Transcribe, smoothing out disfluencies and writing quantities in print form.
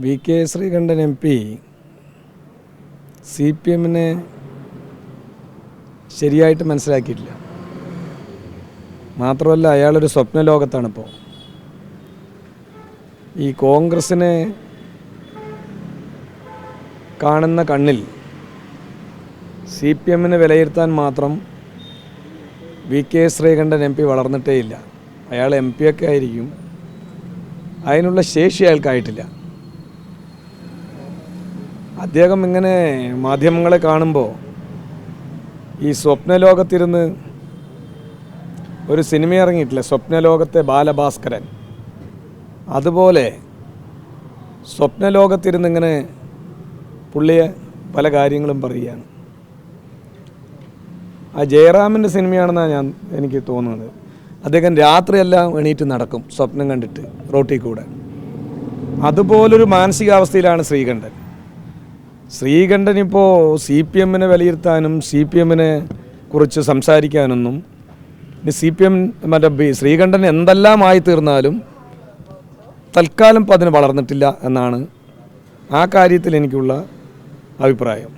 VK. Sreekandan MP CPM-നെ ശരിയായിട്ട് മനസ്സിലാക്കിയിട്ടില്ല. മാത്രമല്ല, അയാളൊരു സ്വപ്ന ലോകത്താണിപ്പോൾ. ഈ കോൺഗ്രസിനെ കാണുന്ന കണ്ണിൽ CPM-നെ വിലയിരുത്താൻ മാത്രം വി.കെ. ശ്രീകണ്ഠൻ MP വളർന്നിട്ടേയില്ല. അയാൾ MP ഒക്കെ ആയിരിക്കും, അതിനുള്ള ശേഷി അയാൾക്കായിട്ടില്ല. അദ്ദേഹം ഇങ്ങനെ മാധ്യമങ്ങളെ കാണുമ്പോൾ ഈ സ്വപ്നലോകത്തിരുന്ന് ഒരു സിനിമ ഇറങ്ങിയിട്ടില്ല, സ്വപ്നലോകത്തെ ബാലഭാസ്കരൻ, അതുപോലെ സ്വപ്നലോകത്തിരുന്ന് ഇങ്ങനെ പുള്ളിയെ പല കാര്യങ്ങളും പറയുകയാണ്. ആ ജയറാമിൻ്റെ സിനിമയാണെന്നാണ് എനിക്ക് തോന്നുന്നത്. അദ്ദേഹം രാത്രിയെല്ലാം എണീറ്റ് നടക്കും സ്വപ്നം കണ്ടിട്ട് റോട്ടിൽ കൂടെ. അതുപോലൊരു മാനസികാവസ്ഥയിലാണ് ശ്രീകണ്ഠൻ ഇപ്പോൾ CPM-നെ വിലയിരുത്താനും CPM-നെ കുറിച്ച് സംസാരിക്കാനൊന്നും CPM ശ്രീകണ്ഠൻ എന്തെല്ലാമായി തീർന്നാലും തൽക്കാലം അതിന് വളർന്നിട്ടില്ല എന്നാണ് ആ കാര്യത്തിൽ എനിക്കുള്ള അഭിപ്രായം.